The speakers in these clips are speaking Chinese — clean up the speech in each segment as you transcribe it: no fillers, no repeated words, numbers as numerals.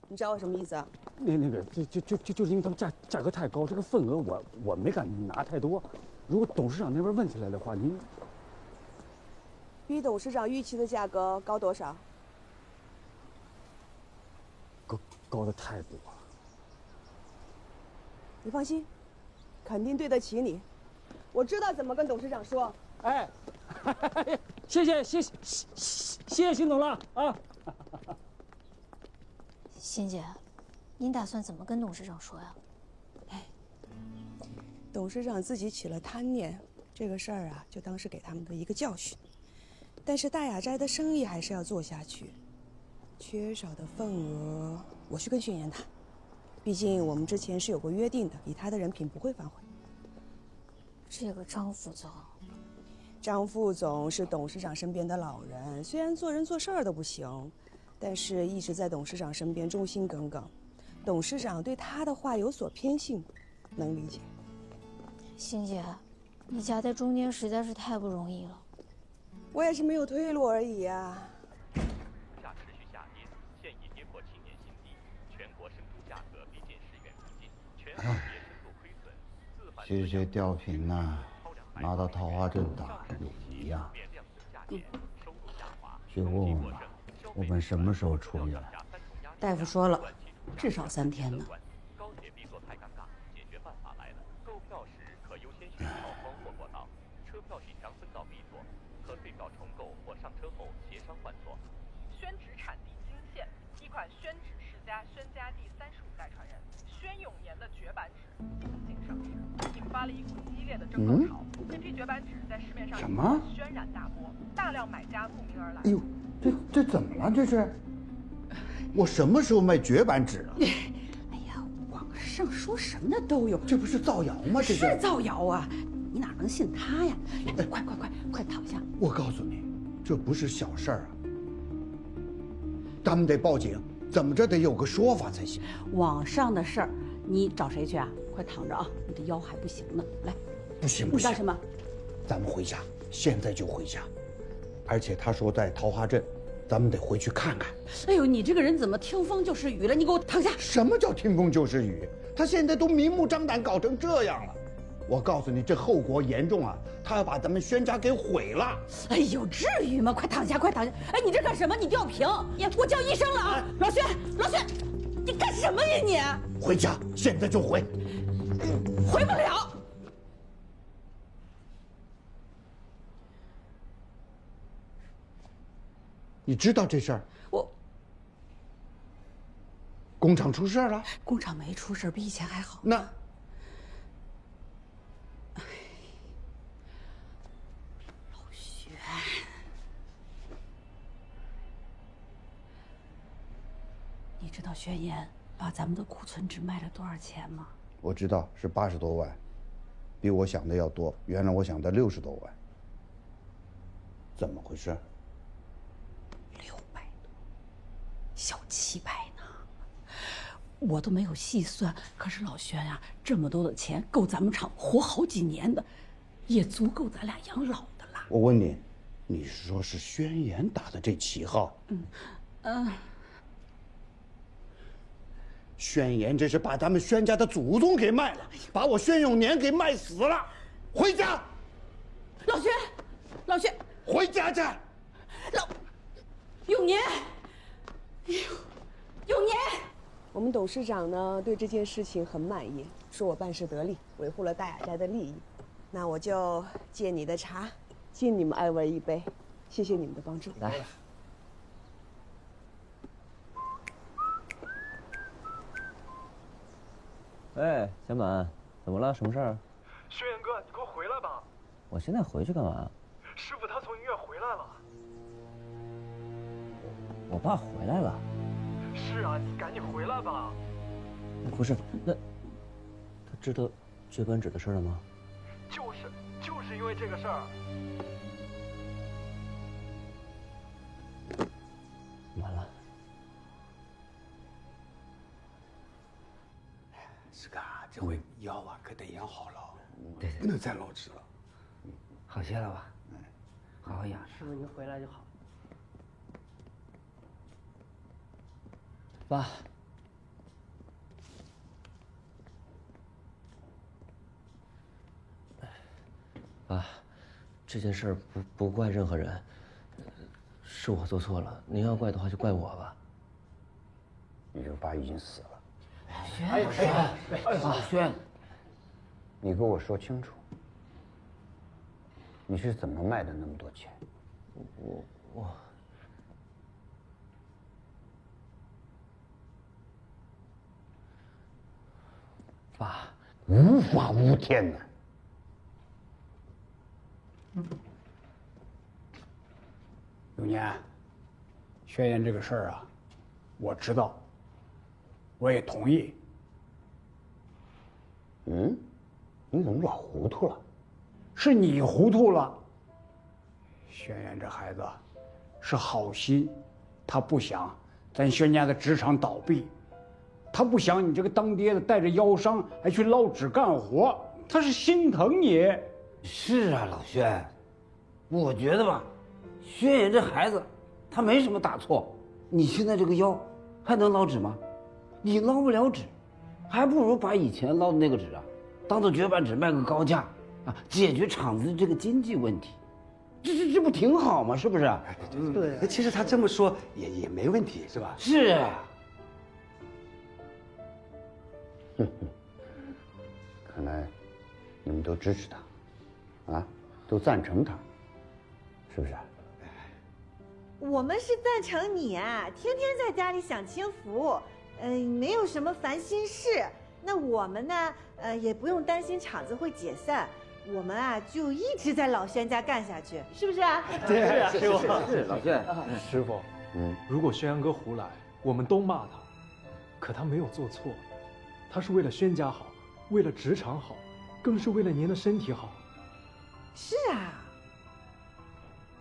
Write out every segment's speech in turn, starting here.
你知道我什么意思啊？就是因为他们价格太高，这个份额我没敢拿太多。如果董事长那边问起来的话，您比董事长预期的价格高多少？高的太多了。你放心，肯定对得起你。我知道怎么跟董事长说。哎，谢谢邢总了啊！欣姐，您打算怎么跟董事长说呀？董事长自己起了贪念，这个事儿啊，就当是给他们的一个教训。但是大雅斋的生意还是要做下去，缺少的份额，我去跟轩辕谈。毕竟我们之前是有过约定的，以他的人品不会反悔。这个张副总，张副总是董事长身边的老人，虽然做人做事儿都不行，但是一直在董事长身边忠心耿耿。董事长对他的话有所偏信，能理解。欣姐，你夹在中间实在是太不容易了。我也是没有退路而已啊。价持续下跌，现已跌破7年新低，全国生猪价格逼近10元附近，全行业深度亏损。这些吊瓶呐，拿到桃花镇打也一样。去问问吧，我们什么时候出院？大夫说了，至少3天呢。高铁必座太尴尬，解决办法来了。购票时可优先选好窗或过道，车票许强分到 B 座，可退票重购或上车后协商换座。宣纸产地金县，一款宣纸世家宣家第35代传人宣永年的绝版纸新近上市，引发了一股激烈的争购潮。这批绝版纸在市面上什么轩然大波，大量买家慕名而来。哎呦，这怎么了？这是？我什么时候卖绝版纸了？哎呀，网上说什么的都有，这不是造谣吗？这是造谣啊！你哪能信他呀？来，快躺下！我告诉你，这不是小事儿啊，咱们得报警，怎么着得有个说法才行。网上的事儿，你找谁去啊？快躺着啊！你的腰还不行呢。来，不行，你干什么？咱们回家，现在就回家。而且他说在桃花镇，咱们得回去看看。哎呦，你这个人怎么听风就是雨了？你给我躺下！什么叫听风就是雨？他现在都明目张胆搞成这样了，我告诉你，这后果严重啊！他要把咱们轩家给毁了。哎呦，至于吗？快躺下！哎，你这干什么？你吊瓶！我叫医生了啊！老薛，你干什么呀你？回家，现在就回。回不了。你知道这事儿？我工厂出事了？工厂没出事，比以前还好。那，老薛，你知道轩辕把咱们的库存纸卖了多少钱吗？我知道是80多万，比我想的要多。原来我想的60多万，怎么回事？600多，小700呢。我都没有细算，可是老轩呀，这么多的钱够咱们厂活好几年的，也足够咱俩养老的了。我问你，你是说是轩辕打的这旗号？轩辕这是把咱们轩家的祖宗给卖了，把我轩永年给卖死了。回家，老薛，回家去。永年，哎呦，永年。我们董事长呢对这件事情很满意，说我办事得力，维护了大雅斋的利益。那我就借你的茶，敬你们2位一杯，谢谢你们的帮助。来。哎，小满，怎么了？什么事儿？轩辕哥，你快回来吧！我现在回去干嘛？师傅他从医院回来了。我爸回来了。是啊，你赶紧回来吧。不是，那他知道绝版纸的事了吗？就是因为这个事儿。完了。师哥啊，这回腰啊可得养好了，对，不能再老吃了。好些了吧？好好养。师傅您回来就好。爸，爸，这件事儿不怪任何人，是我做错了。您要怪的话就怪我吧。你这个爸已经死了。老轩，你给我说清楚，你是怎么卖的那么多钱？我。爸，无法无天呐！永年，轩辕这个事儿啊，我知道，我也同意。嗯，你怎么老糊涂了？是你糊涂了。轩辕这孩子是好心，他不想咱轩家的职场倒闭，他不想你这个当爹的带着腰伤还去捞纸干活，他是心疼你。是啊，老轩，我觉得吧，轩辕这孩子，他没什么大错。你现在这个腰还能捞纸吗？你捞不了纸，还不如把以前捞的那个纸啊，当做绝版纸卖个高价啊，解决厂子的这个经济问题。这不挺好吗？是不是？对，其实他这么说也没问题，是吧？是啊。看来你们都支持他，啊，都赞成他，是不是？我们是赞成你啊，天天在家里享清福，没有什么烦心事。那我们呢，也不用担心厂子会解散，我们啊就一直在老轩家干下去，是不是啊？对，师傅是老轩。师傅，如果轩辕哥胡来，我们都骂他，可他没有做错，他是为了轩家好，为了职场好，更是为了您的身体好。是啊。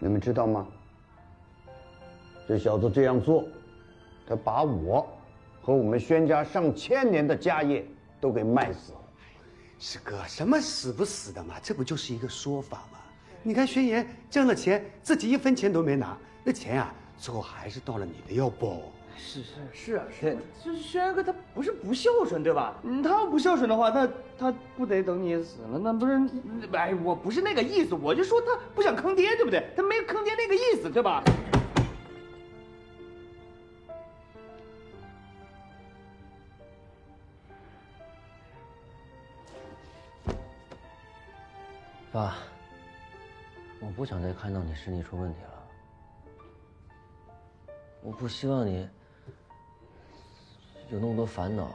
你们知道吗？这小子这样做，他把我和我们轩家上千年的家业都给卖死了。师哥，什么死不死的嘛，这不就是一个说法吗？你看轩辕挣了钱，自己1分钱都没拿，那钱啊，最后还是到了你的腰包。是啊，这轩辕哥他不是不孝顺对吧？他要不孝顺的话，他不得等你死了？那不是，哎，我不是那个意思，我就说他不想坑爹，对不对？他没有坑爹那个意思，对吧？爸，我不想再看到你身体出问题了。我不希望你有那么多烦恼，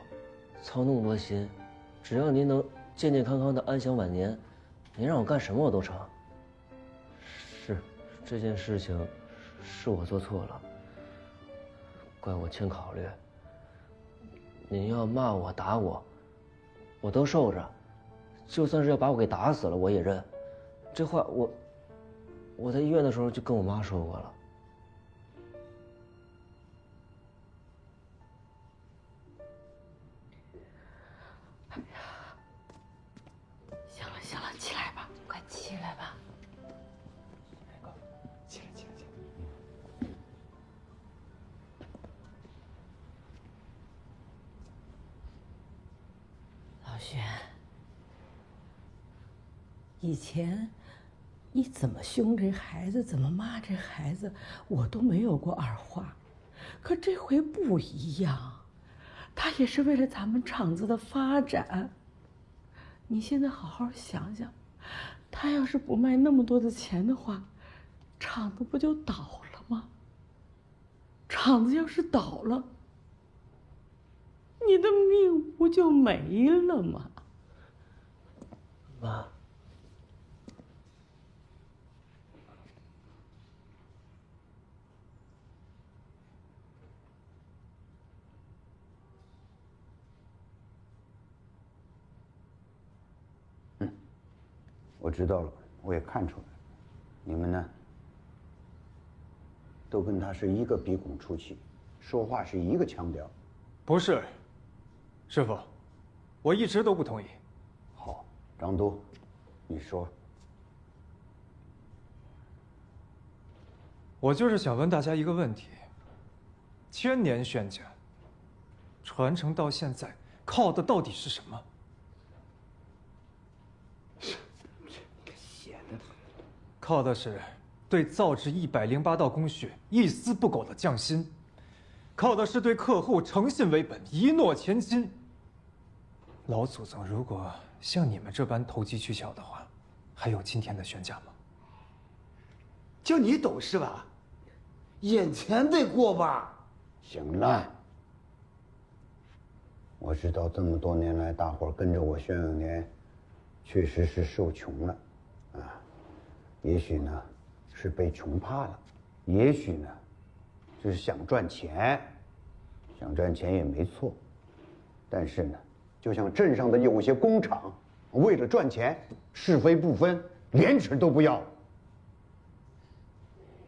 操那么多心。只要您能健健康康的安享晚年，您让我干什么我都成。是，这件事情是我做错了，怪我欠考虑。您要骂我打我，我都受着。就算是要把我给打死了，我也认。这话我在医院的时候就跟我妈说过了。哎呀，行了，起来吧，快起来吧。起来。老轩。以前，你怎么凶这孩子，怎么骂这孩子，我都没有过二话。可这回不一样，他也是为了咱们厂子的发展。你现在好好想想，他要是不卖那么多的钱的话，厂子不就倒了吗？厂子要是倒了，你的命不就没了吗？妈。我知道了，我也看出来了，你们呢，都跟他是一个鼻孔出气，说话是一个腔调。不是，师傅，我一直都不同意。好，张都，你说。我就是想问大家一个问题：千年轩家传承到现在，靠的到底是什么？靠的是对造纸108道工序一丝不苟的匠心，靠的是对客户诚信为本、一诺千金。老祖宗如果像你们这般投机取巧的话，还有今天的宣家吗？就你懂是吧？眼前得过吧。行了，我知道这么多年来，大伙儿跟着我宣永年，确实是受穷了，啊，也许呢是被穷怕了，也许呢就是想赚钱，想赚钱也没错，但是呢，就像镇上的有些工厂，为了赚钱，是非不分，廉耻都不要。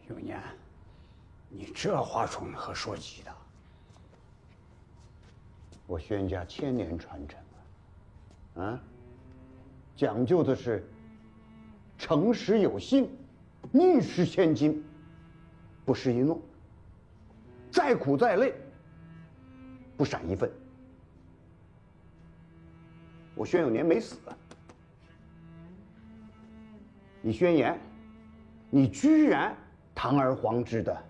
永年，你这话从何说起的？我宣家千年传承啊，讲究的是诚实有信，宁失千金，不失一诺。再苦再累，不闪一分。我宣永年没死，你宣言，你居然堂而皇之的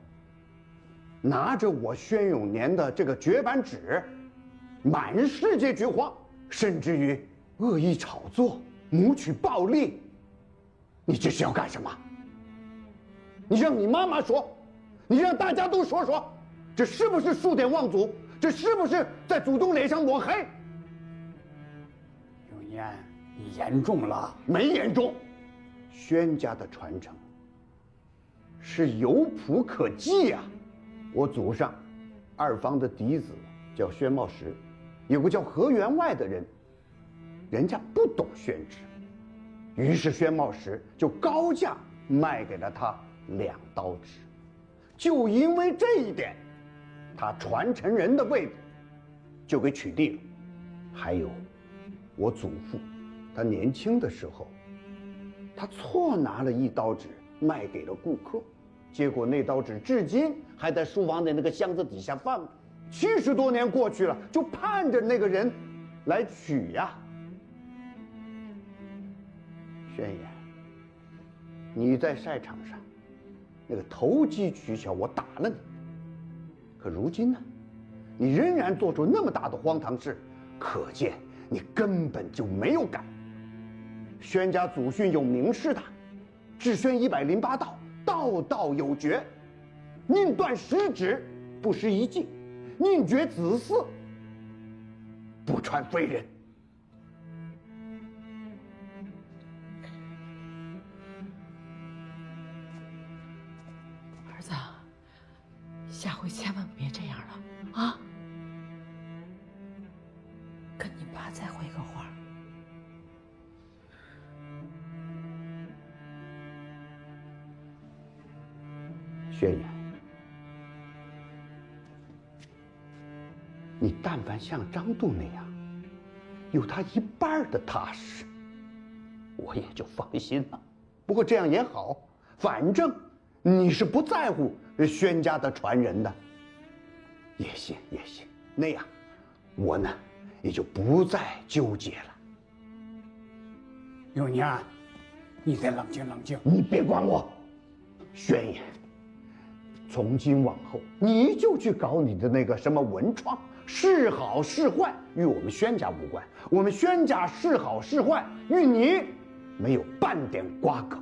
拿着我宣永年的这个绝版纸，满世界掘荒，甚至于恶意炒作、谋取暴利，你这是要干什么？你让你妈妈说，你让大家都说说，这是不是数典忘祖？这是不是在祖宗脸上抹黑？永年，你严重了。没严重，宣家的传承是有谱可记呀。我祖上二房的嫡子叫宣茂实，有个叫何员外的人，人家不懂宣纸，于是宣茂实就高价卖给了他2刀纸。就因为这一点，他传承人的位子就给取缔了。还有我祖父，他年轻的时候，他错拿了1刀纸卖给了顾客，结果那刀纸至今还在书房的那个箱子底下放着。70多年过去了，就盼着那个人来取呀。宣言，你在赛场上那个投机取巧，我打了你。可如今呢，你仍然做出那么大的荒唐事，可见你根本就没有改。宣家祖训有明示的，只宣108道，道道有诀，宁断10指，不失一计；宁绝子嗣，不传非人。儿子，下回千万别这样了啊！跟你爸再回个话。宣言，你但凡像张度那样，有他1半的踏实，我也就放心了。不过这样也好，反正你是不在乎宣家的传人的，也行也行。那样，我呢也就不再纠结了。永年，你再冷静冷静。你别管我，宣言。从今往后，你就去搞你的那个什么文创，是好是坏与我们宣家无关。我们宣家是好是坏与你没有半点瓜葛。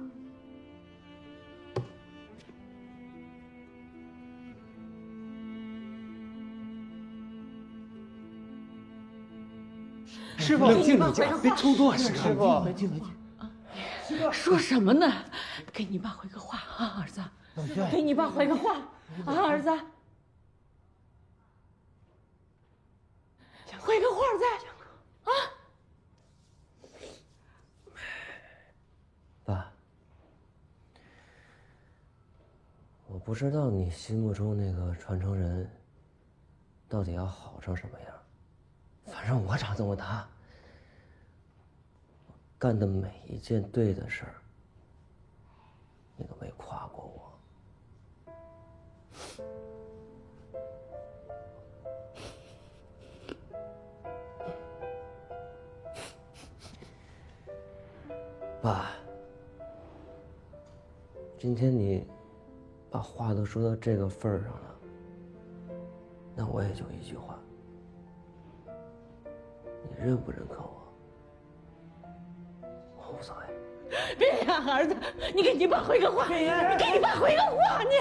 师傅，冷静冷静，别冲动啊！师傅，冷静冷静。说什么呢？给你爸回个话啊，儿子。给你爸回个话啊，儿子。回个话再啊。爸，我不知道你心目中那个传承人到底要好成什么样。反正我长这么大，干的每一件对的事儿，你都没夸过我。爸，今天你把话都说到这个份儿上了，那我也就一句话，你认不认可我？我无所谓。别呀，儿子，你给你爸回个话，你给你爸回个话，你。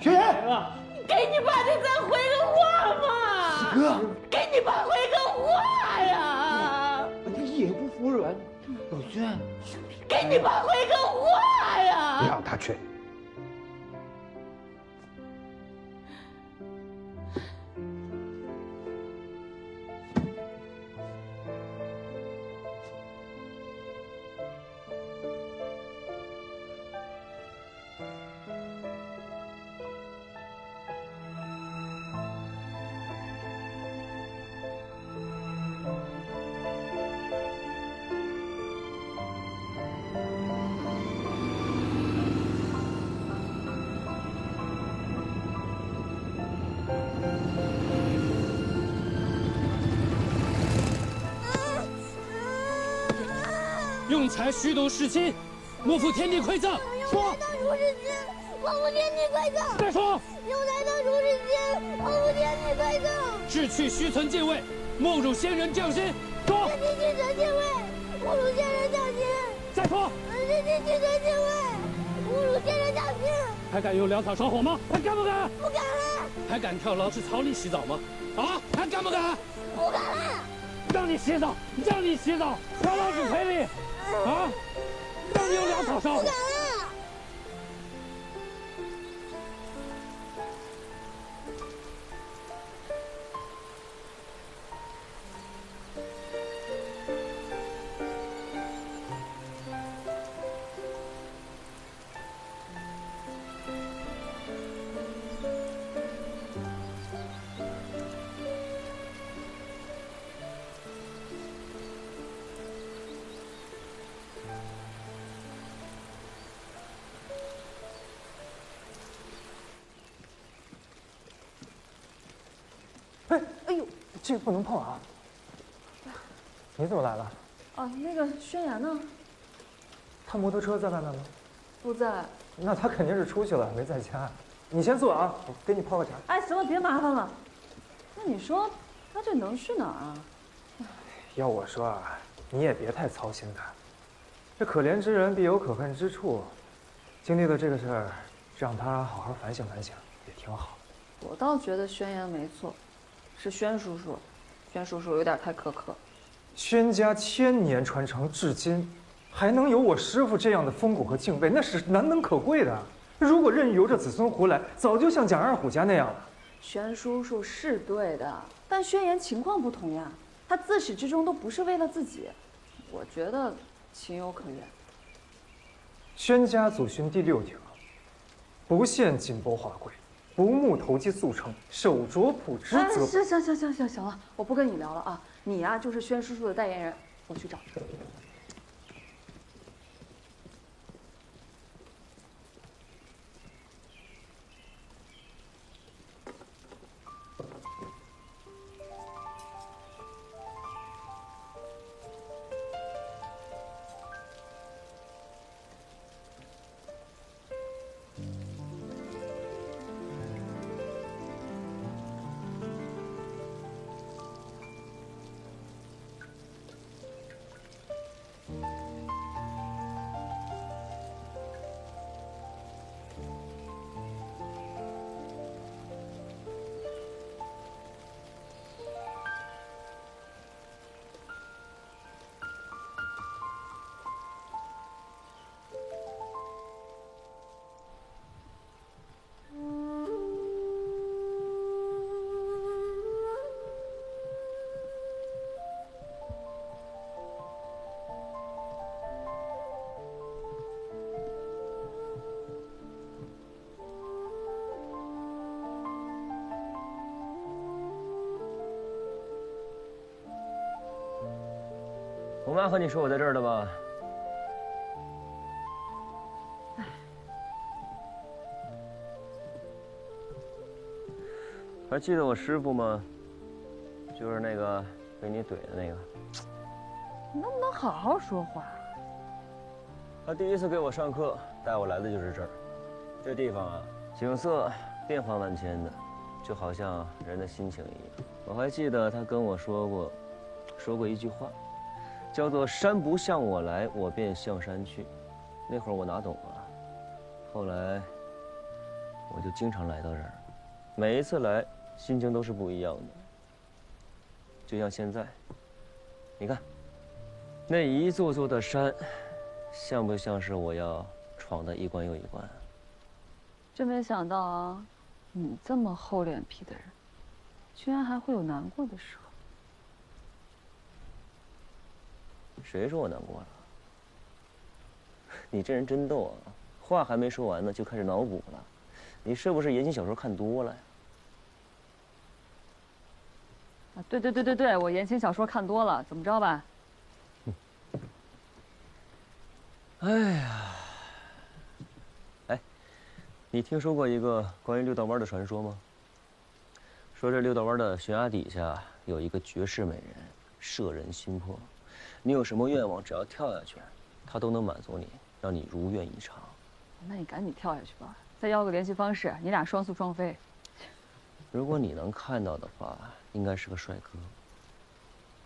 轩辕，给你爸，你再回个话嘛！哥，给你爸回个话呀！你也不服软，老轩，给你爸回个话呀！别让他去。用财虚度世亲，莫负天地馈赠。说。当初世亲，莫负天地馈赠。再说。用财当初世亲，莫负天地馈赠。志趣须存敬畏，莫辱先人匠心。说。志气须存敬畏，莫辱先人匠心。再说。志气须存敬畏，莫辱先人匠心。还敢用粮草烧火吗？还敢不敢？不敢了。还敢跳牢池槽里洗澡吗？啊，还敢不敢？不敢了。让你洗澡，让你洗澡，跳牢池赔礼。啊！让你用粮草烧火。哎呦，这个不能碰啊！你怎么来了？哦，那个轩辕呢？他摩托车在外面吗？不在。那他肯定是出去了，没在家。你先坐啊，我给你泡个茶。哎，行了，别麻烦了。那你说他这能去哪儿啊？要我说啊，你也别太操心他。这可怜之人必有可恨之处，经历了这个事儿，让他好好反省反省也挺好。我倒觉得轩辕没错，是轩叔叔，轩叔叔有点太苛刻。轩家1000年传承至今，还能有我师父这样的风骨和敬畏，那是难能可贵的。如果任由着子孙胡来，早就像蒋二虎家那样了。轩叔叔是对的，但轩辕情况不同呀，他自始至终都不是为了自己，我觉得情有可原。轩家祖训第6条：不献锦帛华贵，不慕投机速成，手镯普之则。行了，我不跟你聊了啊！你呀就是轩叔叔的代言人，我去找。我妈和你说我在这儿的吧？还记得我师傅吗？就是那个被你怼的那个。你能不能好好说话？他第一次给我上课，带我来的就是这儿。这地方啊，景色变化万千的，就好像人的心情一样。我还记得他跟我说过一句话，叫做“山不向我来，我便向山去”。那会儿我哪懂啊？后来我就经常来到这儿，每一次来心情都是不一样的。就像现在，你看，那一座座的山，像不像是我要闯的一关又一关？真没想到啊，你这么厚脸皮的人，居然还会有难过的时候。谁说我难过了？你这人真逗啊！话还没说完呢，就开始脑补了。你是不是言情小说看多了呀？啊，对，我言情小说看多了，怎么着吧？哎呀，哎，你听说过一个关于六道湾的传说吗？说这六道湾的悬崖底下有一个绝世美人，摄人心魄。你有什么愿望，只要跳下去，她都能满足你，让你如愿以偿。那你赶紧跳下去吧，再要个联系方式，你俩双宿双飞。如果你能看到的话，应该是个帅哥。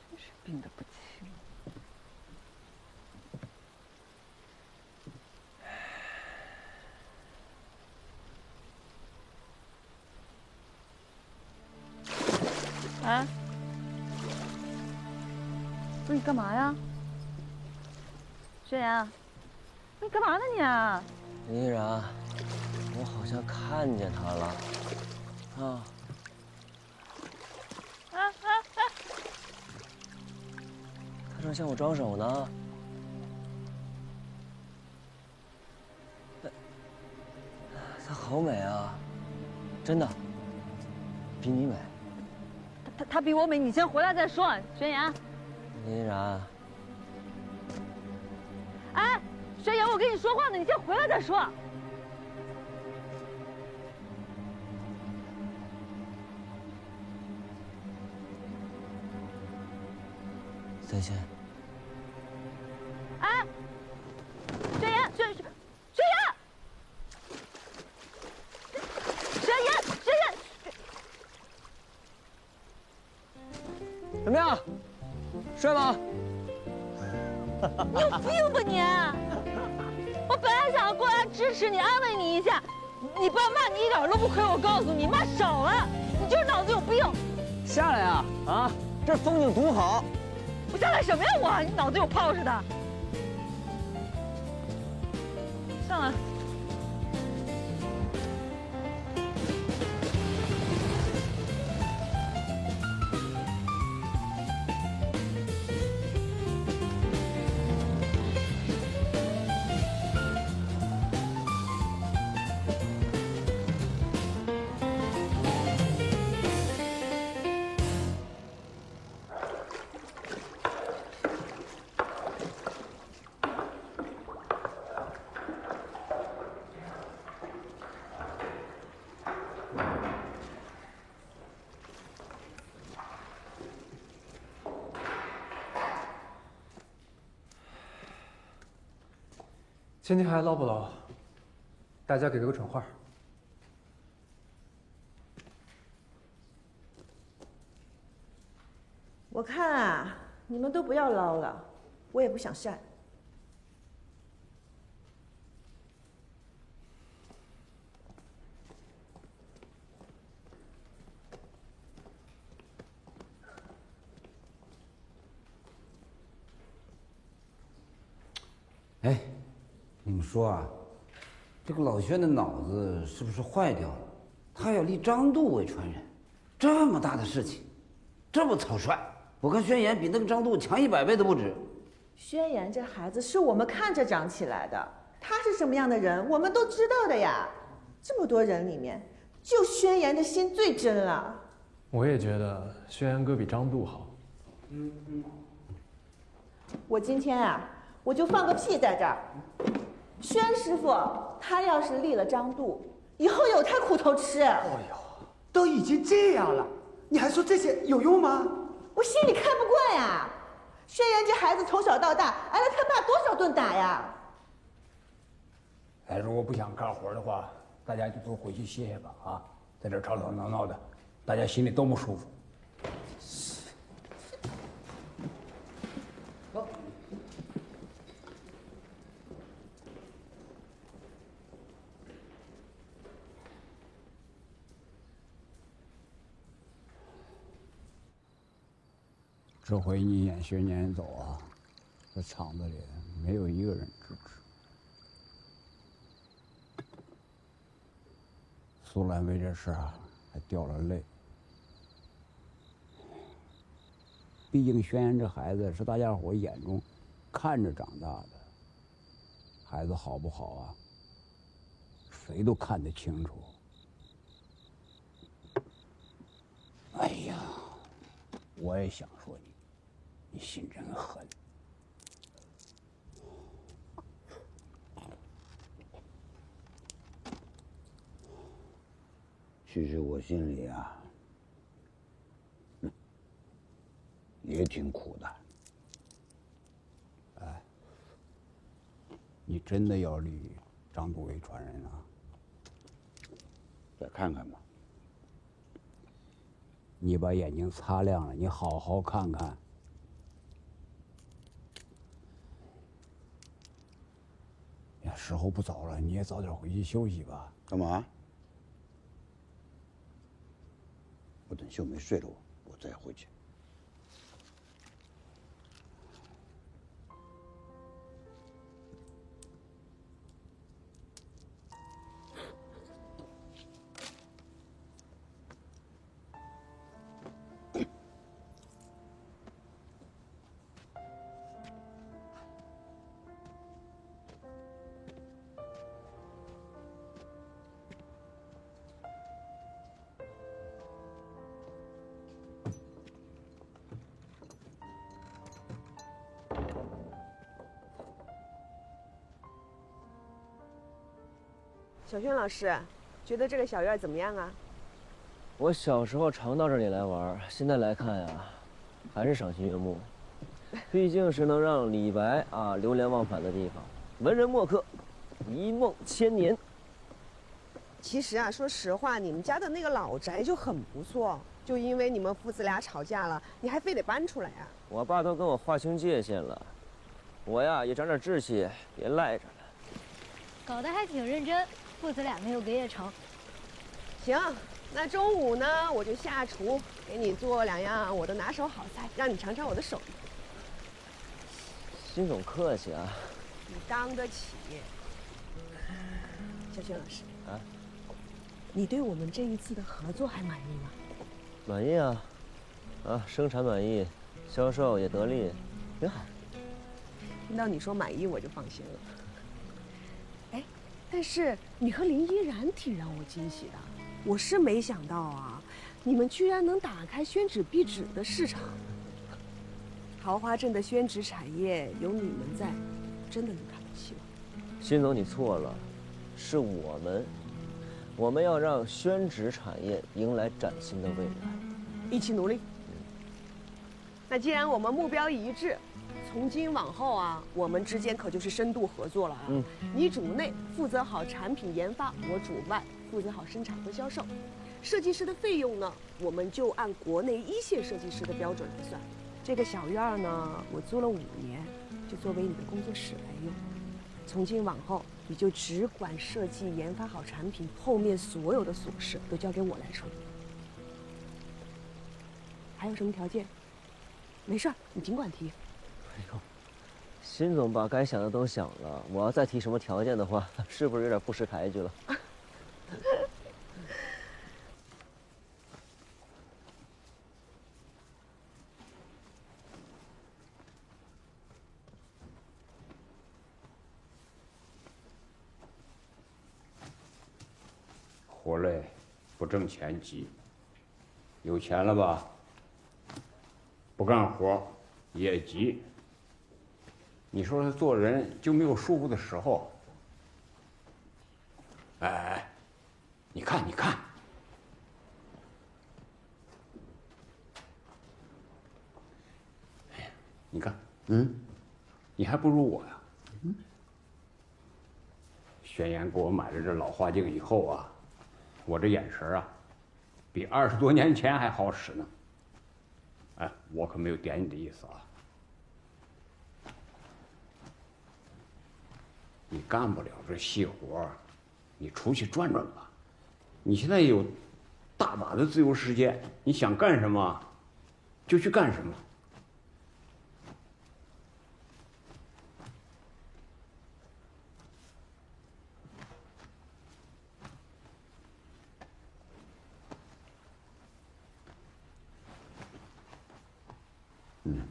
真是病得不轻。哎，不是你干嘛呀？轩言，你干嘛呢你？林依然，我好像看见他了，啊！他正向我招手呢。她好美啊，真的，比你美。他比我美，你先回来再说。轩言，林依然，哎，轩言，我跟你说话呢，你先回来再说。再见。哎，轩言，轩言，怎么样，帅吗？你有病吧你！我本来想过来支持你、安慰你一下，你爸骂你一点都不亏。我告诉你，骂少了，你就是脑子有病。下来呀！啊，这风景独好。我下来什么呀我？你脑子有泡似的。上来。今天还捞不捞？大家给个准话。我看啊，你们都不要捞了，我也不想善。哎，你们说啊，这个老轩的脑子是不是坏掉了？他要立张度为传人，这么大的事情，这么草率，我看轩言比那个张度强100倍都不止。轩言这孩子是我们看着长起来的，他是什么样的人，我们都知道的呀。这么多人里面，就轩言的心最真了。我也觉得轩言哥比张度好。我今天啊，我就放个屁在这儿。轩师傅他要是立了张度，以后有他苦头吃。哎呦，都已经这样了，你还说这些有用吗？我心里看不惯呀。轩言这孩子从小到大挨了他爸多少顿打呀？如果不想干活的话，大家就都回去歇歇吧啊！在这吵吵闹闹的，大家心里都不舒服。走。这回你演薛年走啊，这厂子里没有一个人支持。苏兰为这事啊还掉了泪。毕竟轩辕这孩子是大家伙眼中看着长大的，孩子好不好啊，谁都看得清楚。哎呀，我也想说你心真狠。其实我心里啊，也挺苦的。哎，你真的要立张度为传人啊？再看看吧。你把眼睛擦亮了，你好好看看。呀，时候不早了，你也早点回去休息吧。干嘛？我等秀梅睡了我再回去。小轩老师，觉得这个小院怎么样啊？我小时候常到这里来玩，现在来看呀，还是赏心悦目。毕竟是能让李白啊流连忘返的地方，文人墨客，一梦千年。其实啊，说实话，你们家的那个老宅就很不错，就因为你们父子俩吵架了，你还非得搬出来啊？我爸都跟我划清界限了，我呀也长点志气，别赖着了。搞得还挺认真，父子俩没有隔夜仇。行，那中午呢，我就下厨给你做2样我的拿手好菜，让你尝尝我的手艺。辛总客气啊。你当得起。小轩老师啊，你对我们这一次的合作还满意吗？满意啊，生产满意，销售也得力，挺好。听到你说满意，我就放心了。哎，但是你和林依然挺让我惊喜的，我是没想到啊，你们居然能打开宣纸壁纸的市场。桃花镇的宣纸产业有你们在，真的能看到希望。辛总，你错了，是我们要让宣纸产业迎来崭新的未来，一起努力。那既然我们目标一致，从今往后啊，我们之间可就是深度合作了啊。你主内负责好产品研发，我主外负责好生产和销售。设计师的费用呢，我们就按国内1线设计师的标准来算。这个小院呢，我租了5年，就作为你的工作室来用。从今往后，你就只管设计、研发好产品，后面所有的琐事都交给我来处理。还有什么条件？没事儿，你尽管提。哎呦，辛总把该想的都想了，我要再提什么条件的话，是不是有点不识抬举了？活累，不挣钱急。有钱了吧，不干活也急。你说他做人就没有舒服的时候？哎，你看，哎呀，你看，你还不如我呀。轩辕给我买了这老花镜以后啊，我这眼神啊，比20多年前还好使呢。哎，我可没有点你的意思啊。你干不了这细活，你出去转转吧。你现在有大把的自由时间，你想干什么就去干什么。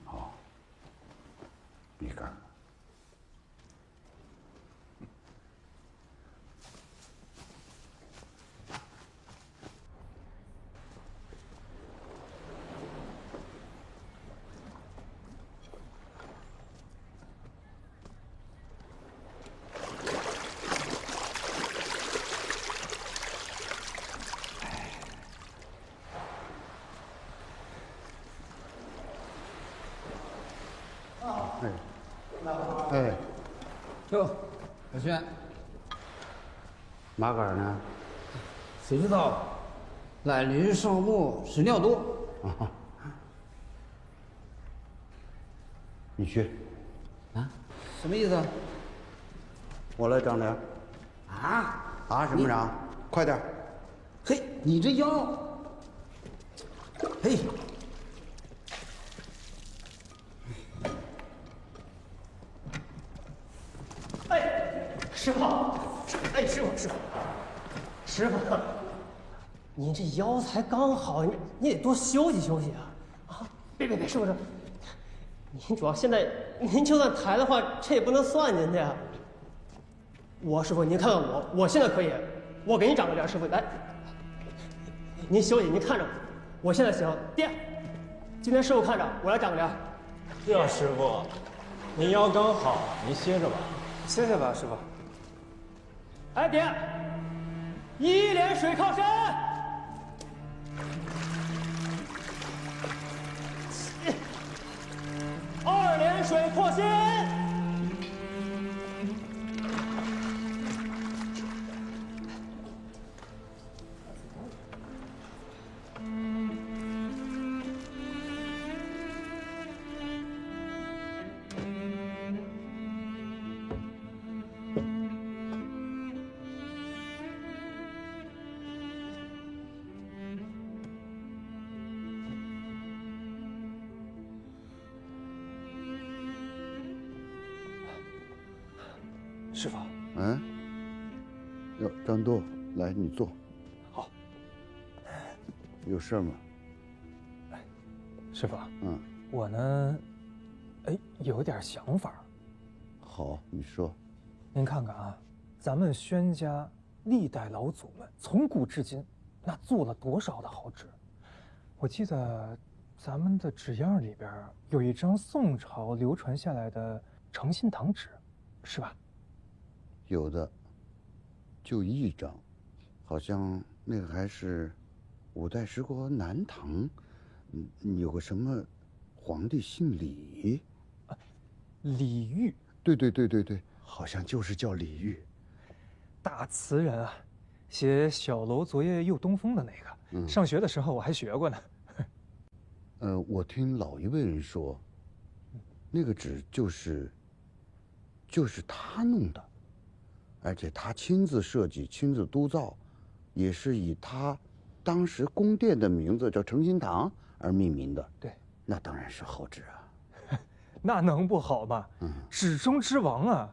好，你干。哎，哟，小轩，麻杆呢？谁知道？懒驴上磨，屎尿多。啊，你去。啊？什么意思？我来张良。啊？啊什么张？快点！嘿，你这腰，嘿。师傅，哎，师傅，您这腰才刚好，你得多休息休息啊！啊，别，师傅，您主要现在您就算抬的话，这也不能算您的呀。师傅，您看看我现在可以，我给您长个脸，师傅来，您休息，您看着我现在行。爹，今天师傅看着，我来长个脸。是啊，师傅，您腰刚好，您歇着吧。歇歇吧，师傅。哎，爹，一连水靠身，2连水扩心。师傅，哟，张多，来，你坐。好。有事吗？师傅，我呢，有点想法。好，你说。您看看啊，咱们宣家历代老祖们从古至今，那做了多少的好纸？我记得咱们的纸样里边有一张宋朝流传下来的诚心堂纸，是吧？有的，就1张，好像那个还是5代十国南唐，有个什么皇帝姓李，李煜。对，好像就是叫李煜。大词人啊，写小楼昨夜又东风的那个，上学的时候我还学过呢。我听老一辈人说，那个纸就是他弄的。而且他亲自设计、亲自督造，也是以他当时宫殿的名字叫诚心堂而命名的。对，那当然是好纸啊。那能不好吗？纸中之王啊！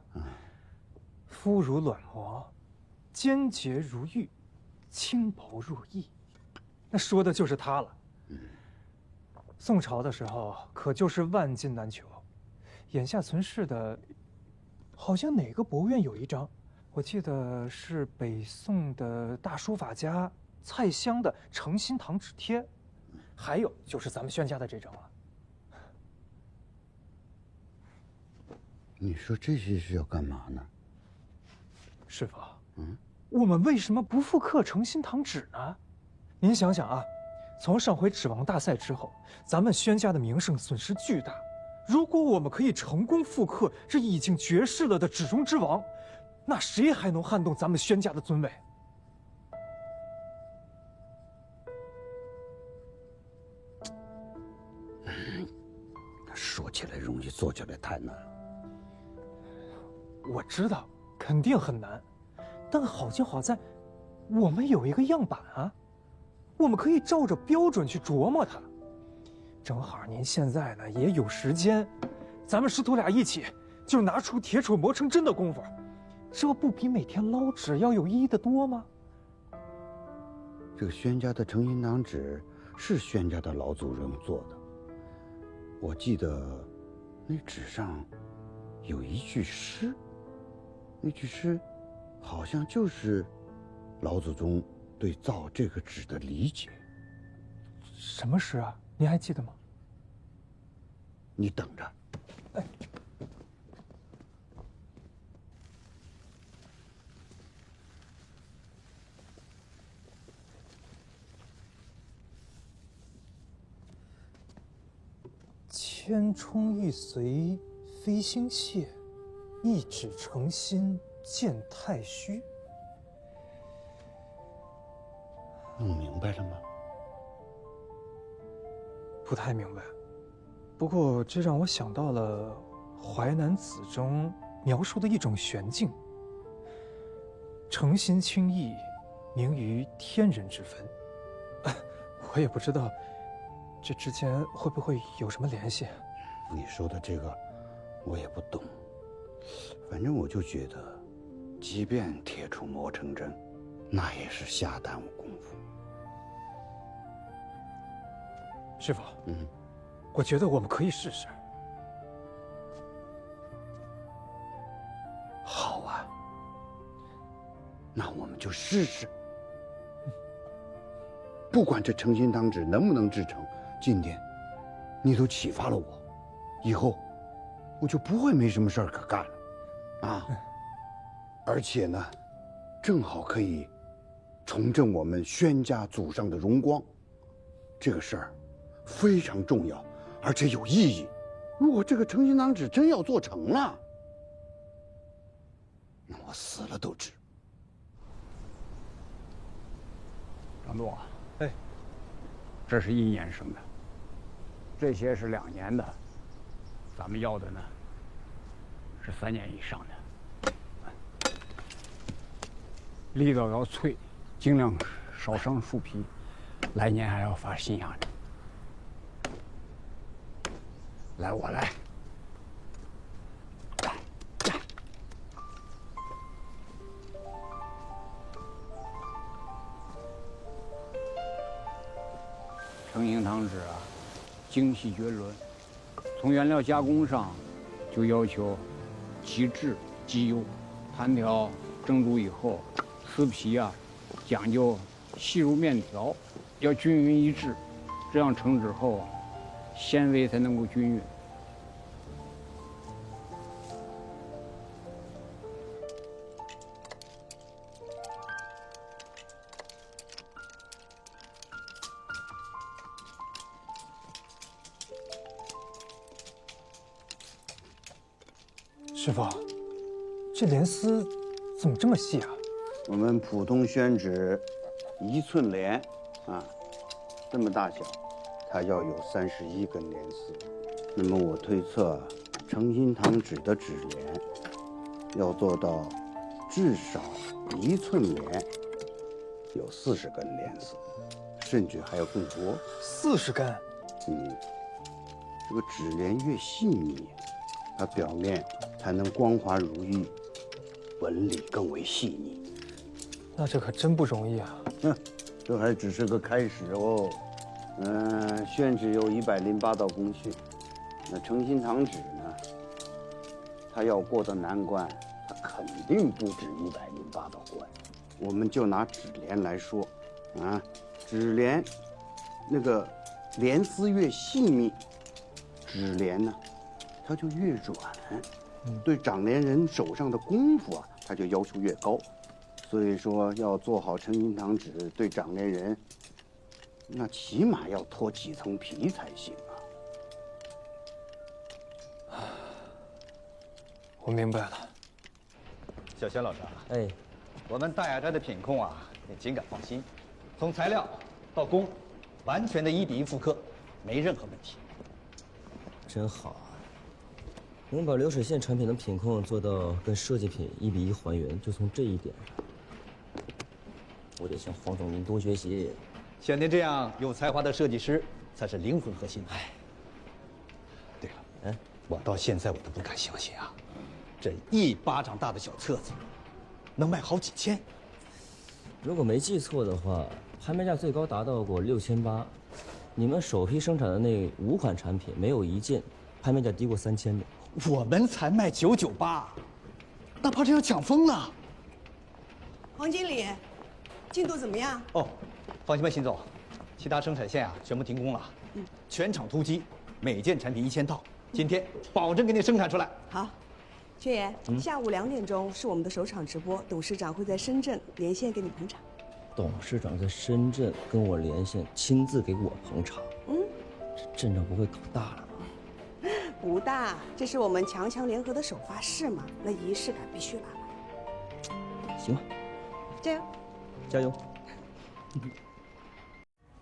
肤如卵膜，坚洁如玉，轻薄如翼，那说的就是他了。宋朝的时候可就是万金难求，眼下存世的，好像哪个博物院有一张。我记得是北宋的大书法家蔡襄的诚心堂纸帖，还有就是咱们宣家的这张了。你说这些是要干嘛呢？师傅，我们为什么不复刻诚心堂纸呢？您想想啊，从上回纸王大赛之后，咱们宣家的名声损失巨大。如果我们可以成功复刻这已经绝世了的纸中之王，那谁还能撼动咱们宣家的尊位？说起来容易，做起来太难了。我知道，肯定很难，但好就好在，我们有一个样板啊，我们可以照着标准去琢磨它。正好您现在呢也有时间，咱们师徒俩一起，就拿出铁杵磨成针的功夫，这不比每天捞纸要有意义的多吗？这个宣家的成心堂纸是宣家的老祖宗做的，我记得那纸上有一句诗，那句诗好像就是老祖宗对造这个纸的理解。什么诗啊？您还记得吗？你等着。哎。千冲一随飞星泻，一指诚心见太虚。弄明白了吗？不太明白，不过这让我想到了《淮南子》中描述的一种玄境：诚心轻易，明于天人之分。我也不知道这之间会不会有什么联系。你说的这个我也不懂，反正我就觉得，即便铁杵磨成针，那也是下耽误功夫。师傅，我觉得我们可以试试。好啊，那我们就试试。不管这诚心堂纸能不能制成，今天你都启发了我，以后我就不会没什么事儿可干了，啊！而且呢，正好可以重振我们宣家祖上的荣光，这个事儿非常重要，而且有意义。如果这个诚心堂纸真要做成了，那我死了都值。张度，哎，这是1年生的，这些是2年的，咱们要的呢是3年以上的。力道要脆，尽量少伤树皮，来年还要发新芽呢。来，我来。诚心堂纸啊，精细绝伦，从原料加工上就要求极致极优，弹条蒸煮以后，撕皮啊讲究细如面条，要均匀一致，这样成纸后纤维才能够均匀。师傅，这莲丝怎么这么细啊？我们普通宣纸1寸莲啊，这么大小，它要有31根莲丝。那么我推测，诚心堂纸的纸莲要做到至少1寸莲有40根莲丝，甚至还要更多。40根？这个纸莲越细腻，它表面才能光滑如玉，纹理更为细腻。那这可真不容易啊！这还只是个开始哦。宣纸有108道工序，那诚心堂纸呢？它要过的难关，它肯定不止108道关。我们就拿纸莲来说，啊，纸莲那个莲丝越细密，纸莲呢，它就越软。对长莲人手上的功夫啊，它就要求越高。所以说，要做好诚心堂纸，对长莲人，那起码要脱几层皮才行啊！我明白了。小轩老师啊，哎，我们大雅斋的品控啊，你尽敢放心，从材料到工，完全的1比1复刻，没任何问题。真好啊！能把流水线产品的品控做到跟设计品1比1还原，就从这一点上，我得向黄总您多学习。像您这样有才华的设计师，才是灵魂核心。哎，对了，我到现在我都不敢相信啊，这1巴掌大的小册子，能卖好几千。如果没记错的话，拍卖价最高达到过6800。你们首批生产的那5款产品，没有一件拍卖价低过3000的。我们才卖998，那怕是要抢疯了。黄经理，进度怎么样？哦，放心吧，邢总，其他生产线啊全部停工了，全场突击，每件产品1000套，今天保证给你生产出来。好，薛爷，下午2点钟是我们的首场直播，董事长会在深圳连线给你捧场。董事长在深圳跟我连线，亲自给我捧场。这阵仗不会搞大了吗？不大，这是我们强强联合的首发式嘛，那仪式感必须来。行吧，加油！加油！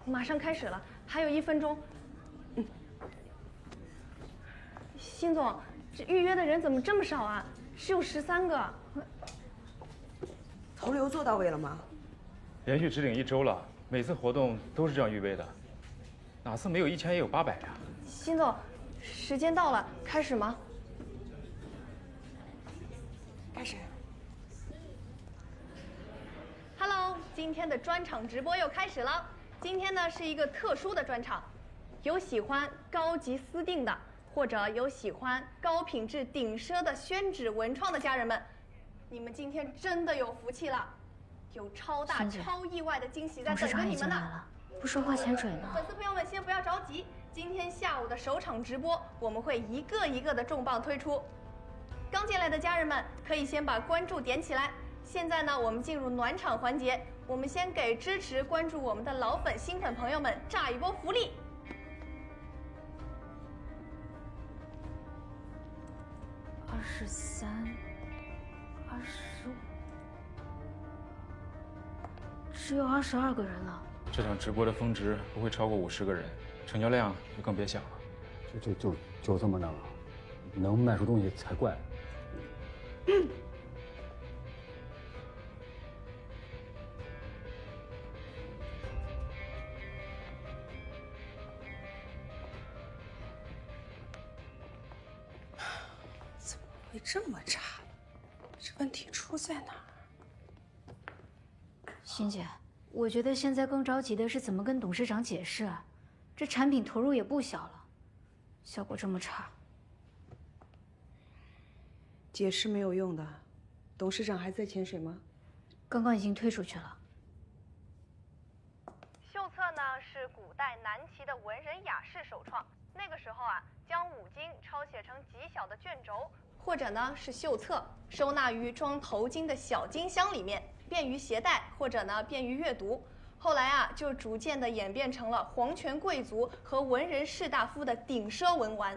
马上开始了，还有1分钟。辛总，这预约的人怎么这么少啊？只有13个。投流做到位了吗？连续指领1周了，每次活动都是这样预备的，哪次没有1000也有800呀？辛总，时间到了，开始吗？开始。Hello， 今天的专场直播又开始了。今天呢是一个特殊的专场，有喜欢高级私定的，或者有喜欢高品质顶奢的宣纸文创的家人们，你们今天真的有福气了。有超大、超意外的惊喜在等着你们呢！不收花钱水呢？粉丝朋友们先不要着急，今天下午的首场直播，我们会一个一个的重磅推出。刚进来的家人们可以先把关注点起来。现在呢，我们进入暖场环节，我们先给支持关注我们的老粉、新粉朋友们炸一波福利。23、25。只有22个人了。这场直播的峰值不会超过50个人，成交量就更别想了。就这么弄啊？能卖出东西才怪。怎么会这么差？这问题出在哪儿？欣姐，我觉得现在更着急的是怎么跟董事长解释啊。这产品投入也不小了，效果这么差，解释没有用的。董事长还在潜水吗？刚刚已经推出去了。绣册呢是古代南齐的文人雅士首创，那个时候啊，将五经抄写成极小的卷轴，或者呢是绣册，收纳于装头巾的小金箱里面。便于携带，或者呢便于阅读。后来啊，就逐渐的演变成了皇权贵族和文人士大夫的顶奢文玩。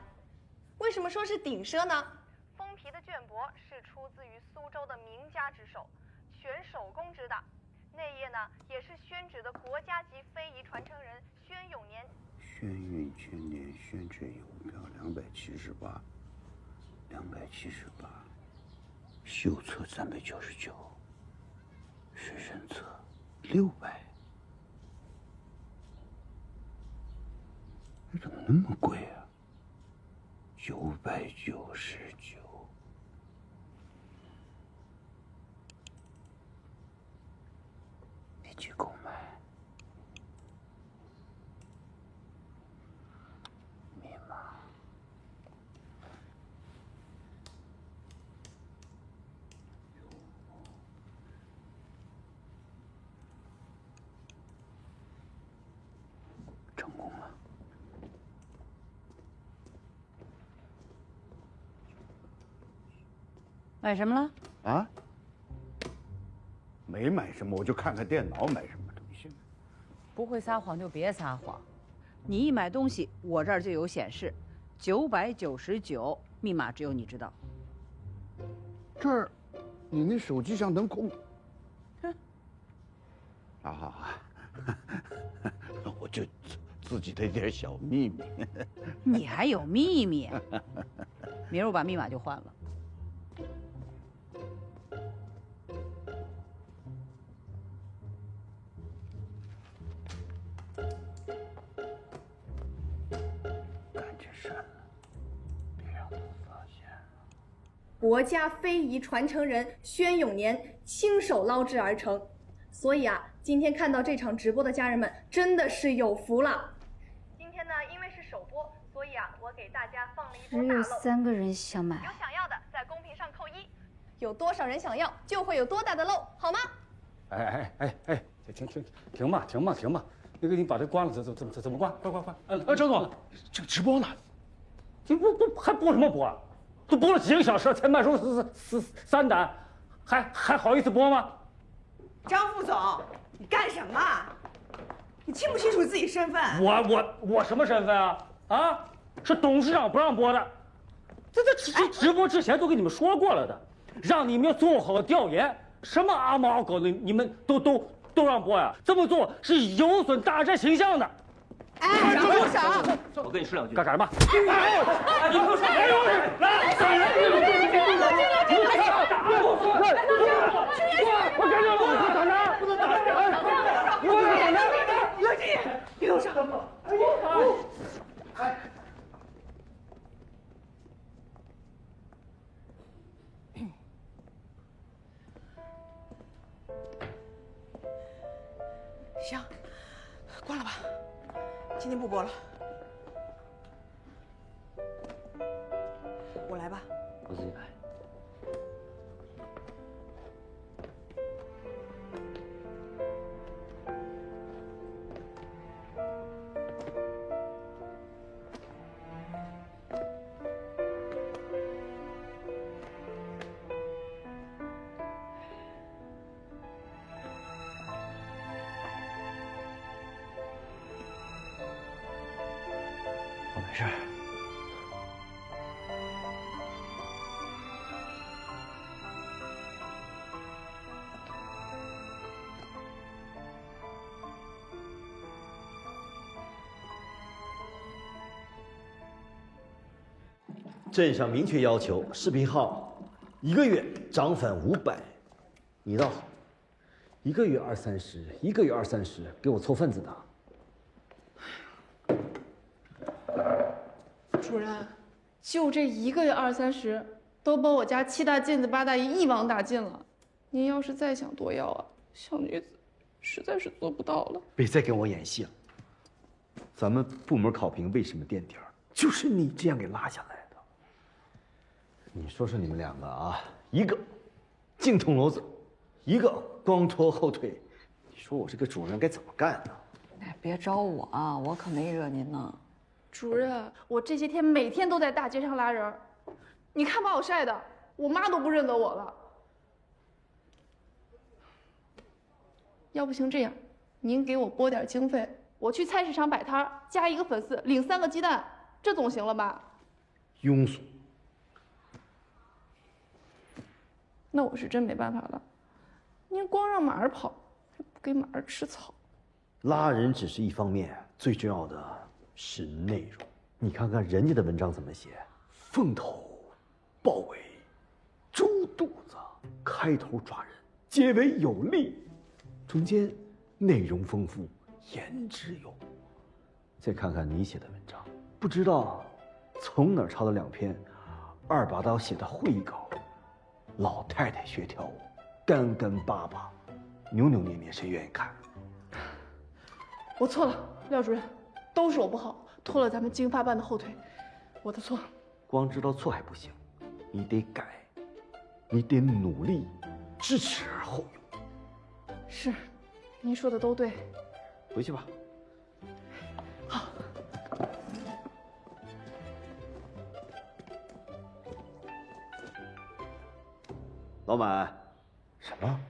为什么说是顶奢呢？封皮的绢帛是出自于苏州的名家之手，全手工织的。内页呢也是宣纸的国家级非遗传承人宣永年。宣运千年宣纸邮票278，绣册399。是人册600，这怎么那么贵啊？999，立即购买。密码。成功了。买什么了？啊？没买什么，我就看看电脑买什么东西。不会撒谎就别撒谎。你一买东西，我这儿就有显示，999，密码只有你知道。这儿你那手机上能控？啊，我就自己的一点小秘密。你还有秘密？明儿我把密码就换了。国家非遗传承人宣永年亲手捞制而成，所以啊，今天看到这场直播的家人们真的是有福了。今天呢，因为是首播，所以啊，我给大家放了一波只有大漏。3个人想买，有想要的在公屏上扣1，有多少人想要，就会有多大的漏，好吗？哎，停吧，那个你把这关了，怎么关？快！张总，这个直播呢？这播还播什么播啊？都播了几个小时，才卖出3单，还好意思播吗？张副总，你干什么？你清不清楚自己身份？我什么身份啊？啊，是董事长不让播的。这直播之前都跟你们说过了的，让你们要做好调研，什么阿猫阿狗的你们都让播呀？这么做是有损大寨形象的。哎，张部长，我跟你说2句。干啥嘛？你给我说，来，打人！我赶紧打人！不能打人！不能打人！冷静，别动手！行，关了吧，今天不播了。我来吧。我自己来。我没事儿。镇上明确要求视频号1个月涨粉500，你倒好，1个月20-30，1个月20-30，给我凑份子的。主任，就这1个月20-30，都把我家7大件子8大衣一网打尽了。您要是再想多要啊，小女子实在是做不到了。别再跟我演戏了。咱们部门考评为什么垫底儿，就是你这样给拉下来的。你说说你们2个啊，一个净捅娄子，一个光拖后腿，你说我这个主任该怎么干呢？哎，别招我啊，我可没惹您呢。主任，我这些天每天都在大街上拉人儿，你看把我晒的，我妈都不认得我了。要不行这样，您给我拨点经费，我去菜市场摆摊儿，加1个粉丝，领3个鸡蛋，这总行了吧？庸俗。那我是真没办法了。您光让马儿跑，还不给马儿吃草。拉人只是一方面，最重要的是内容。你看看人家的文章怎么写：凤头、豹尾、猪肚子，开头抓人，结尾有力，中间内容丰富，言之有物。再看看你写的文章，不知道从哪儿抄的2篇2把刀写的会议稿，老太太学跳舞，干干巴巴，扭扭捏捏，谁愿意看？我错了，廖主任，都是我不好，拖了咱们经发办的后腿，我的错。光知道错还不行，你得改，你得努力，知耻而后勇。是，您说的都对。回去吧。好。老满，什么？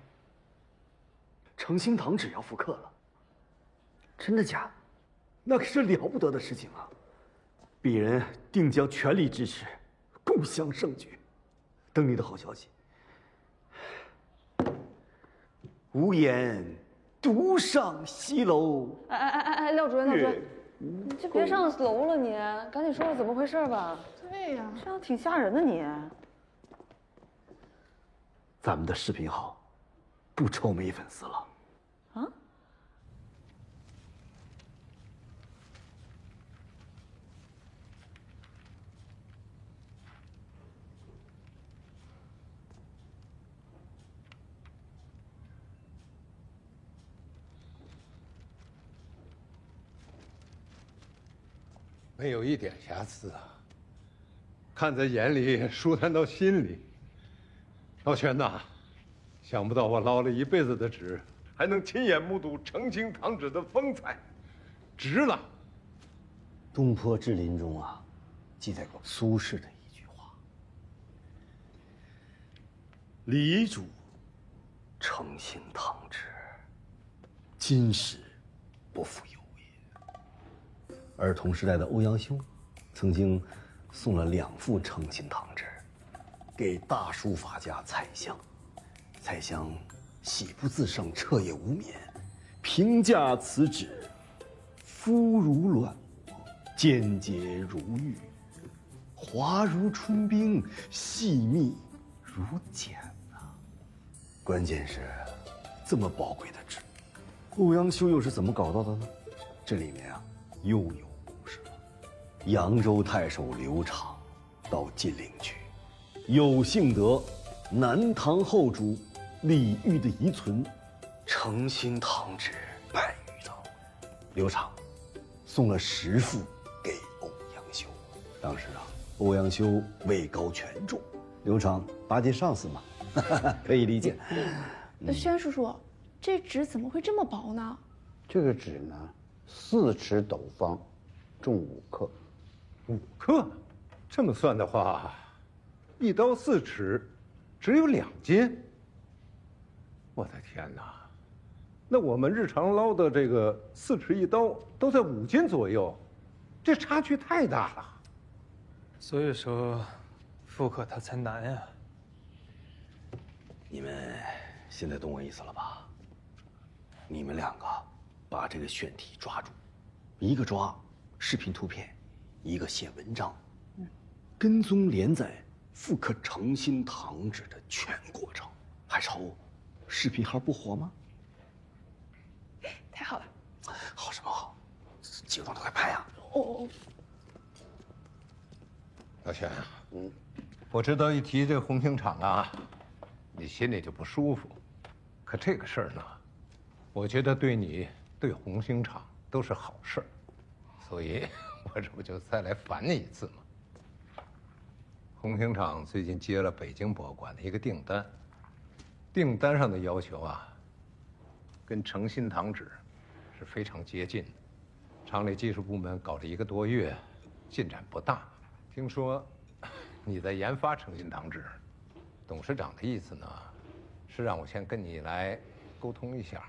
程兴堂只要复刻了？真的假的？那可是了不得的事情啊！鄙人定将全力支持，共襄盛举。等你的好消息。无言独上西楼。哎，廖主任，你就别上楼了，你赶紧说说怎么回事吧。对呀，这样挺吓人的你。咱们的视频号不愁没粉丝了。啊？没有一点瑕疵啊！看在眼里，舒坦到心里。老全呐，想不到我捞了一辈子的纸，还能亲眼目睹澄清堂纸的风采，值了。东坡志林中啊，记载过苏轼的一句话：“李主诚心堂纸，今时不复有也。”而同时代的欧阳修，曾经送了2副诚心堂纸给大书法家蔡襄，蔡襄喜不自胜，彻夜无眠，评价此纸：肤如卵膜，坚洁如玉，滑如春冰，细密如茧啊！关键是，这么宝贵的纸，欧阳修又是怎么搞到的呢？这里面啊，又有故事了。扬州太守刘长到晋陵去，有幸得南唐后主李煜的遗存诚心堂纸100余套，刘长送了10副给欧阳修。当时啊，欧阳修位高权重，刘长巴结上司嘛，可以理解。轩叔叔，这纸怎么会这么薄呢？这个纸呢，4尺斗方，重5克。5克？这么算的话，1刀4尺，只有2斤。我的天哪！那我们日常捞的这个4尺1刀都在5斤左右，这差距太大了。所以说，复刻它才难呀。你们现在懂我意思了吧？你们2个把这个选题抓住，一个抓视频图片，一个写文章，跟踪连载复刻诚心堂纸的全过程，还愁视频号不火吗？太好了！好什么好？镜头都快拍啊！哦。老轩啊，我知道一提这红星厂啊，你心里就不舒服。可这个事儿呢，我觉得对你、对红星厂都是好事儿，所以我这不就再来烦你一次吗？红星厂最近接了北京博物馆的一个订单，订单上的要求啊，跟诚心堂纸是非常接近的。厂里技术部门搞了1个多月，进展不大。听说你在研发诚心堂纸，董事长的意思呢，是让我先跟你来沟通一下，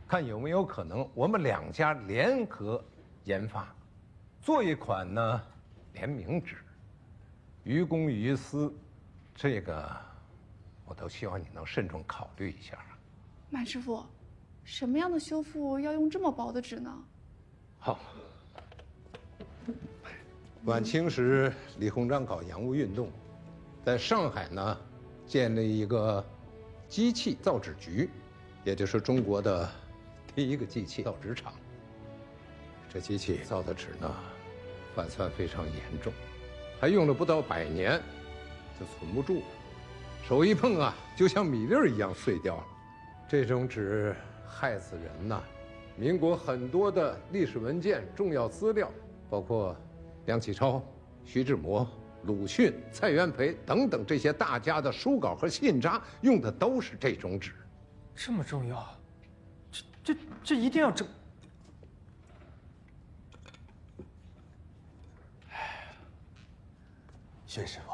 看有没有可能我们2家联合研发，做一款呢联名纸，于公于私，这个我都希望你能慎重考虑一下。满师傅，什么样的修复要用这么薄的纸呢？好。晚清时，李鸿章搞洋务运动，在上海呢，建立一个机器造纸局，也就是中国的第1个机器造纸厂。这机器造的纸呢，反酸非常严重，还用了不到100年，就存不住了。手一碰啊，就像米粒儿一样碎掉了。这种纸害死人呐！民国很多的历史文件、重要资料，包括梁启超、徐志摩、鲁迅、蔡元培等等这些大家的书稿和信札，用的都是这种纸。这么重要？这一定要整。轩师傅，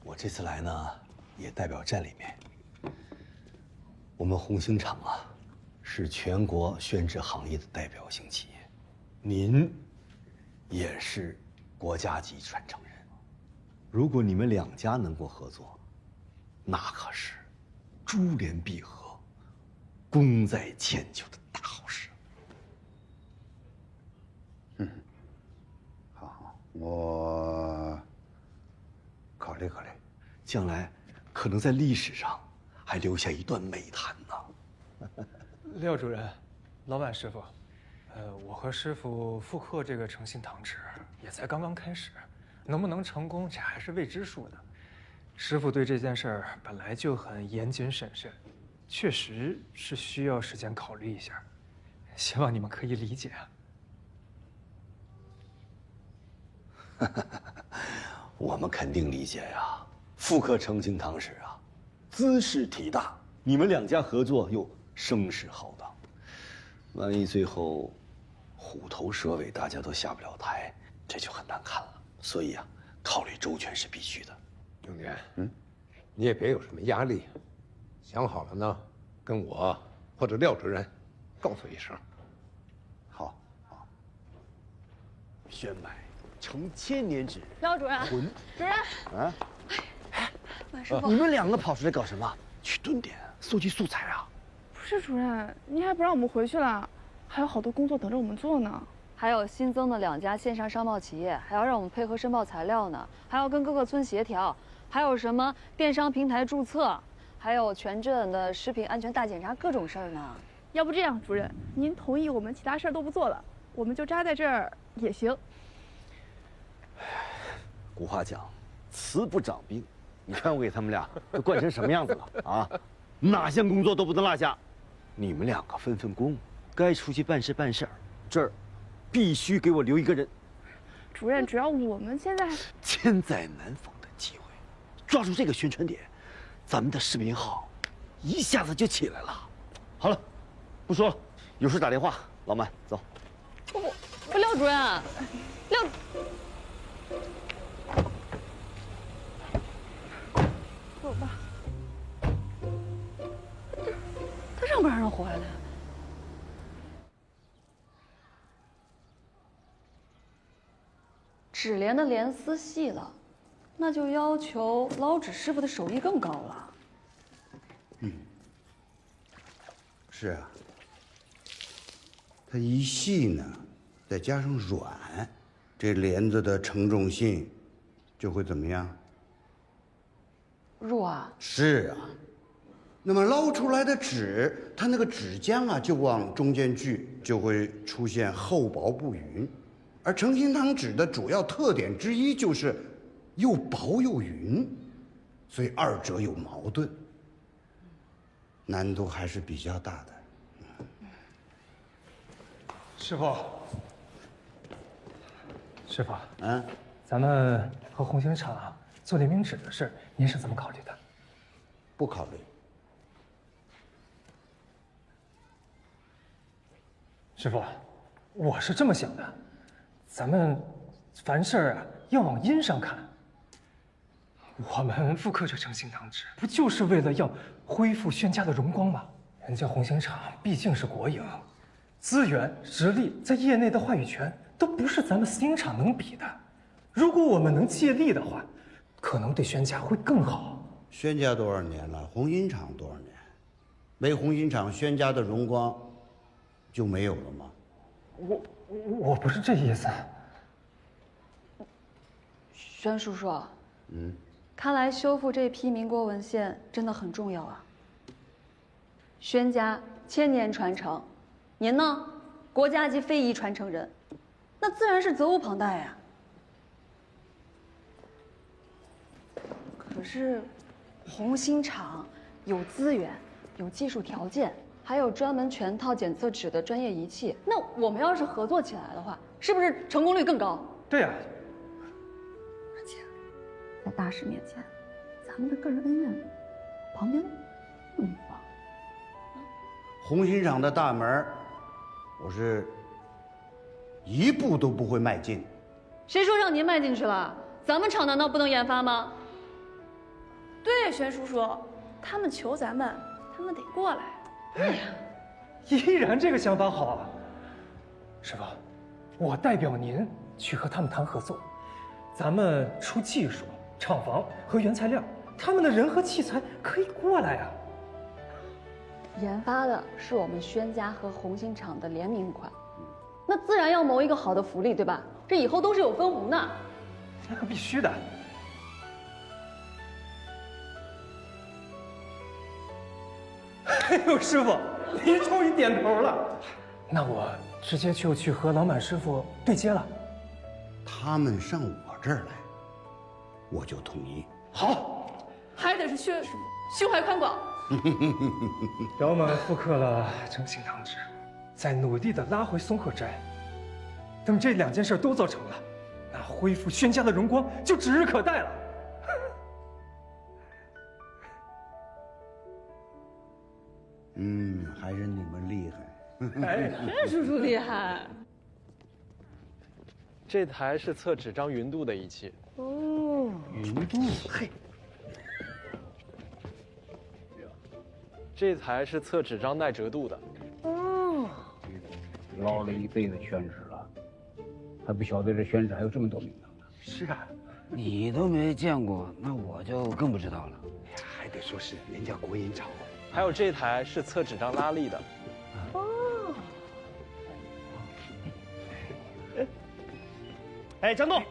我这次来呢，也代表站里面。我们红星厂啊，是全国宣纸行业的代表性企业，您也是国家级传承人。如果你们2家能够合作，那可是珠联璧合，功在千秋的大好事。好，我考虑考虑，将来可能在历史上还留下一段美谈呢。廖主任，老板师傅，我和师傅复刻这个诚信堂纸也才刚刚开始，能不能成功，这还是未知数的。师傅对这件事儿本来就很严谨审慎，确实是需要时间考虑一下，希望你们可以理解啊。我们肯定理解呀，复刻诚信堂纸啊，兹事体大，你们两家合作又声势浩荡，万一最后虎头蛇尾，大家都下不了台，这就很难看了。所以啊，考虑周全是必须的。永年，你也别有什么压力，想好了呢，跟我或者廖主任告诉一声。好，宣买成千年纸。廖主任，主任，啊，万师傅，你们两个跑出来搞什么？去蹲点搜集素材啊！不是主任，您还不让我们回去了，还有好多工作等着我们做呢。还有新增的2家线上商贸企业，还要让我们配合申报材料呢，还要跟各个村协调，还有什么电商平台注册，还有全镇的食品安全大检查，各种事儿呢。要不这样，主任，您同意我们其他事儿都不做了，我们就扎在这儿也行。古话讲，慈不长兵。你看我给他们俩都惯成什么样子了啊！哪项工作都不能落下。你们两个分分工，该出去办事办事儿，这儿必须给我留一个人。主任，主要我们现在千载难逢的机会，抓住这个宣传点，咱们的视频号一下子就起来了。好了，不说了，有事打电话。老曼，走。不，廖主任，廖。走吧。他让不让人回来了？纸帘的帘丝细了，那就要求捞纸师傅的手艺更高了。是啊。它一细呢，再加上软，这帘子的承重性就会怎么样？弱啊。是啊。那么捞出来的纸，它那个纸浆啊就往中间聚，就会出现厚薄不匀。而诚信堂纸的主要特点之一就是又薄又匀，所以二者有矛盾，难度还是比较大的。师傅，师傅，嗯，咱们和红星厂做联名纸的事，您是怎么考虑的？不考虑。师傅，我是这么想的，咱们凡事啊要往阴上看。我们复刻这诚信堂纸，不就是为了要恢复宣家的荣光吗？人家红星厂毕竟是国营，资源、实力在业内的话语权都不是咱们私营厂能比的。如果我们能借力的话，可能对宣家会更好。宣家多少年了？红星厂多少年？没红星厂，宣家的荣光就没有了吗？我不是这意思。宣叔叔，看来修复这批民国文献真的很重要啊。宣家1000年传承，您呢，国家级非遗传承人，那自然是责无旁贷呀。可是，红星厂有资源，有技术条件，还有专门全套检测纸的专业仪器。那我们要是合作起来的话，是不是成功率更高？对呀。而且，在大师面前，咱们的个人恩怨，旁边不能放。红星厂的大门，我是一步都不会迈进。谁说让您迈进去了？咱们厂难道不能研发吗？对，玄叔叔，他们求咱们，他们得过来。对呀，依然这个想法好啊。师傅，我代表您去和他们谈合作，咱们出技术、厂房和原材料，他们的人和器材可以过来啊。研发的是我们宣家和红星厂的联名款，那自然要谋一个好的福利，对吧？这以后都是有分红的。那可必须的。哎呦，师傅，您终于点头了。那我直接就去和老满师傅对接了。他们上我这儿来，我就同意。好，还得是薛师傅胸怀宽广。老满复刻了征信堂旨，在努力的拉回松鹤斋。等这2件事都做成了，那恢复宣家的荣光就指日可待了。还是你们厉害。哎，薛叔叔厉害。这台是测纸张匀度的仪器。哦，匀度，嘿。这台是测纸张耐折度的。哦，捞了一辈子宣纸了，还不晓得这宣纸还有这么多名堂呢。是啊，你都没见过，那我就更不知道了。哎呀，还得说是人家国营厂。还有这台是测纸张拉力的。哦。哎，张栋，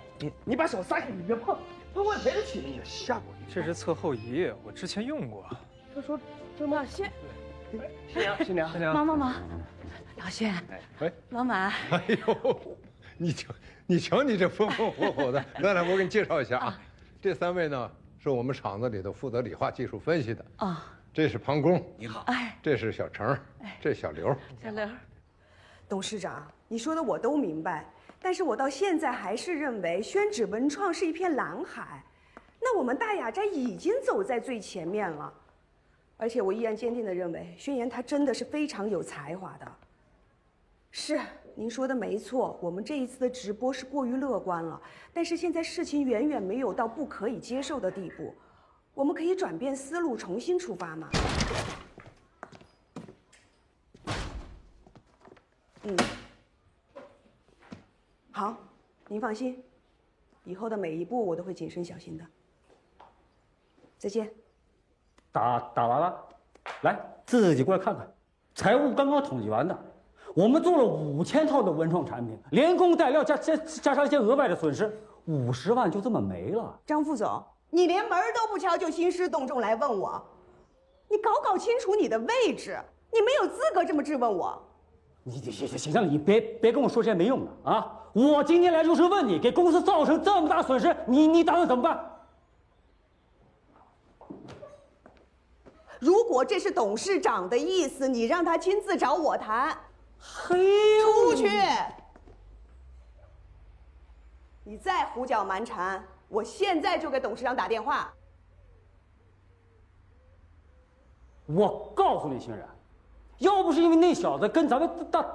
你把手撒开，你别碰，碰我赔得起的。吓我一跳。这是测后仪，我之前用过。他说这么些。新娘，忙，老轩，哎，老满，哎呦，你瞧你这风风火火的。来，我给你介绍一下啊，这3位呢是我们厂子里头负责理化技术分析的啊。这是庞工，你好。哎，这是小程，这小刘。小刘，董事长，你说的我都明白，但是我到现在还是认为宣纸文创是一片蓝海，那我们大雅斋已经走在最前面了，而且我依然坚定地认为，宣言他真的是非常有才华的。是，您说的没错，我们这一次的直播是过于乐观了，但是现在事情远远没有到不可以接受的地步。我们可以转变思路，重新出发嘛。好，您放心，以后的每一步我都会谨慎小心的。再见。打完了，来自己过来看看，财务刚刚统计完的，我们做了5000套的文创产品，连工带料加上一些额外的损失，50万就这么没了。张副总。你连门都不敲就兴师动众来问我，你搞清楚你的位置，你没有资格这么质问我。行了，你别跟我说这些没用的啊！我今天来就是问你，给公司造成这么大损失，你打算怎么办？如果这是董事长的意思，你让他亲自找我谈。嘿，出去！你再胡搅蛮缠。我现在就给董事长打电话。我告诉你，欣然，要不是因为那小子跟咱们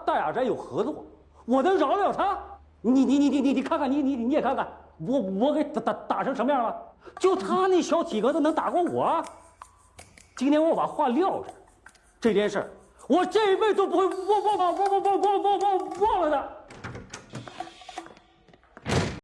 大雅斋有合作，我能饶了他？你看看，你也看看，我给打成什么样了？就他那小体格子能打过我？今天我把话撂这，这件事我这辈子都不会忘了的。